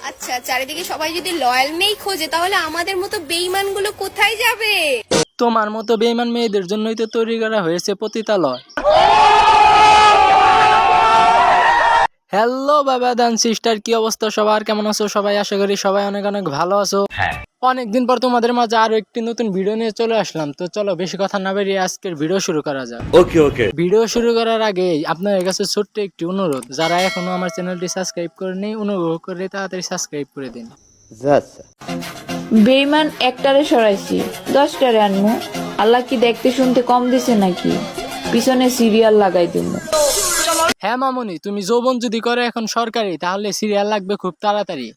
আচ্ছা, চারিদিকে সবাই যদি লয়াল মেয়ে খোঁজে তাহলে আমাদের মতো বেঈমানগুলো কোথায় যাবে? তোমার মতো বেঈমান মেয়েদের জন্যই তো তৈরি করা হয়েছে পতিতালয়। হ্যালো বাবা দান সিস্টার, কি অবস্থা সবার? কেমন আছো সবাই? আশা করি সবাই অনেক অনেক ভালো আছো। অনেকদিন পর তোমাদের মাঝে আরো একটি নতুন ভিডিও নিয়ে চলে আসলাম। তো চলো বেশি কথা না বেরিয়ে আজকের ভিডিও শুরু করা যাক। ওকে। ভিডিও শুরু করার আগে আপনাদের কাছে ছোট্ট একটি অনুরোধ, যারা এখনো আমার চ্যানেলটি সাবস্ক্রাইব করেনি অনুগ্রহ করে তাড়াতাড়ি সাবস্ক্রাইব করে দিন। বেইমান একটারে সরাইছি 10টারে আনমু। আল্লাহ কি দেখতে শুনতে কম দিছে নাকি? পিছনে সিরিয়াল লাগাই দিব। হ্যাঁ মামুনি, তুমি যৌবন যদি করো এখন সরকারি, তাহলে সিরিয়াল লাগবে খুব তাড়াতাড়ি।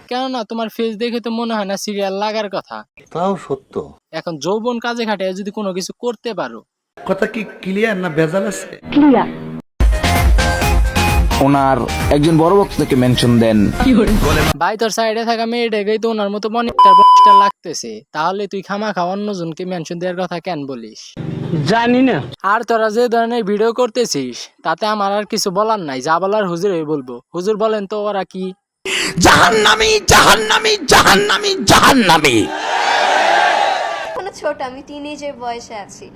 কেননা তোমার ফেস দেখে তো মনে হয় না সিরিয়াল লাগার কথা। তাও সত্য। এখন যৌবন কাজে খাটিয়ে যদি কোনো কিছু করতে পারো। কথা কি ক্লিয়ার না ভেজাল আছে? ওনার একজন বড় বক্তাকে মেনশন দেন। ভাই তোর সাইডে থাকা মেয়েটাকেই তো ওনার মতো বনিকটার লাগতেছে, তাহলে তুই খামাখা অন্যজনকে মেনশন দেওয়ার কথা কেন বলিস? জানি না। আর তোরা যে ধরনের ভিডিও করতেছিস তাতে আমার আর কিছু বলার নাই, যা বলার হুজুরই বলবো। হুজুর বলেন তো ওরা কি? জাহান্নামী জাহান্নামী জাহান্নামী জাহান্নামী। এখনো ছোট, আমি টিনেজের বয়সে আছি।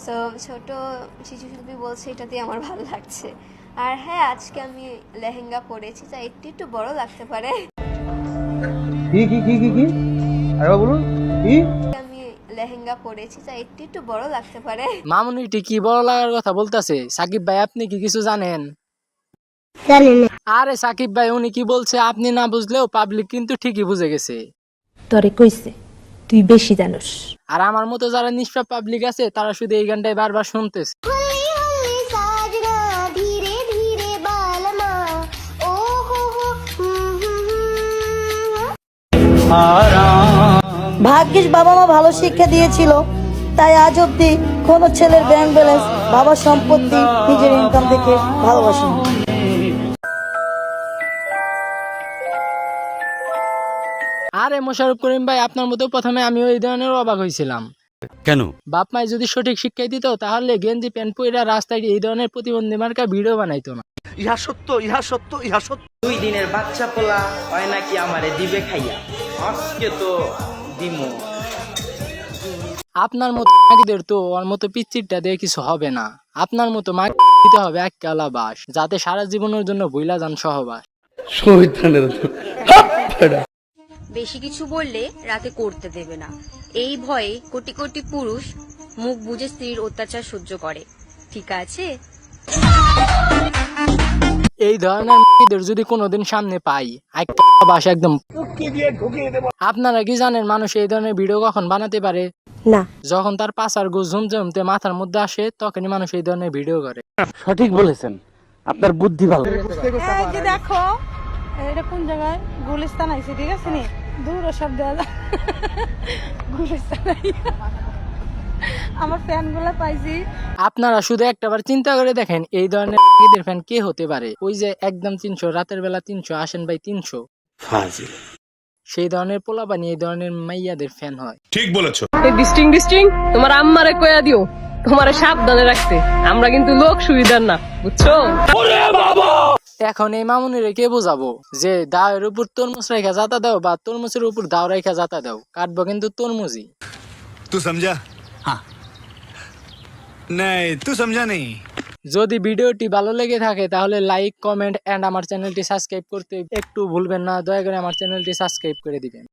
সো ছোট শিশু শিল্পী বলছে এটাতে আমার ভালো লাগছে। আর হ্যাঁ, আজকে আমি লেহেঙ্গা পরেছি, যা একটু একটু বড় লাগতে পারে। কি আরে বলুন কি? আমি লেহেঙ্গা পরেছি, যা একটু একটু বড় লাগতে পারে। মামুনিটি কি বড় লাগার কথা বলতেছে? সাকিব ভাই আপনি কি কিছু জানেন? আরে সাকিব ভাই, উনি কি বলছে আপনি না বুঝলেও পাবলিক কিন্তু ঠিকই বুঝে গেছে। তরে কইছে তুই বেশি জানোস। আর আমার মতো যারা নিষ্পাপ পাবলিক আছে তারা শুধু এই গানটাই বারবার শুনতেছে। ভাগ্যিস বাবা মা ভালো শিক্ষা দিয়েছিল, তাই আজ অব্দি কোনো ছেলের ব্যাংক ব্যালেন্স, বাবার সম্পত্তি, নিজের ইনকাম থেকে ভালোবাসেন। আরে মোশাররফ করিম ভাই, আপনার মতো প্রথমে আমিও এই ধরনের অবাক হয়েছিলাম। কেন? বাপ মাই যদি সঠিক শিক্ষাই দিত তাহলে গেঞ্জি প্যান্ট পইরা রাস্তায় এই ধরনের প্রতিবন্ধী মার্কা ভিডিও বানাইতো না। ইহা সত্য। 2 দিনের বাচ্চা পোলা হয় নাকি আমারে দিবে খাইয়া। আজকে তো দিমু। আপনার মতো মাগিদের তো ওর মতো পিচ্চিরটা দিয়ে কিছু হবে না। আপনার মতো মাগি দিতে হবে এক কালা বাস, যাতে সারা জীবনের জন্য ভুইলা যান সহবাস। বেশি কিছু বললে রাতে করতে দেবে না, এই ভয়ে কোটি কোটি পুরুষ মুখ বুজে স্ত্রীর অত্যাচার সহ্য করে। ঠিক আছে? এই ধরনের মাগিদের যদি কোনোদিন সামনে পাই, এক কালা বাস একদম। আপনারা কি জানেন মানুষ এই ধরনের ভিডিও কখন বানাতে পারে? না। যখন তার পাছার গু ঝুমঝুমতে মাথার মধ্যে আসে, তখনই মানুষ এই ধরনের ভিডিও করে। সঠিক বলেছেন, আপনার বুদ্ধি ভালো। এই যে দেখো, এটা কোন জায়গায়? গুলিস্তান আইছে, ঠিক আছে নি? দূর সব দেওয়া যায়। গুলিস্তান আমার ফ্যান গুলা পাইছি। আপনারা শুধু একটাবার চিন্তা করে দেখেন, এই ধরনের মাগিদের ফ্যান কে হতে পারে? ওই যে একদম 300, রাতের বেলা 300 আসেন ভাই 300, সেই ধরনের পোলাপানি এই ধরনের মাইয়াদের ফ্যান হয়। ঠিক বলেছো। ডিস্টিং তোমার আম্মারে কয়া দিও তোমারে সাবধানে রাখতে, আমরা কিন্তু লোক সুবিধার না, বুঝছো? এখন এই মামুনিরে কে বোঝাবো যে দাওয়ের উপর তরমুজ রেখা যাতা দাও বা তরমুজের উপর দাও রেখা যাতা দাও, কাটবো কিন্তু তরমুজই। তুই সমঝা? হ্যাঁ। নাই, তুই সমঝা নেই। যদি ভিডিওটি ভালো লেগে থাকে তাহলে লাইক, কমেন্ট এন্ড আমার চ্যানেলটি সাবস্ক্রাইব করতে একটু ভুলবেন না। দয়া করে আমার চ্যানেলটি সাবস্ক্রাইব করে দিবেন।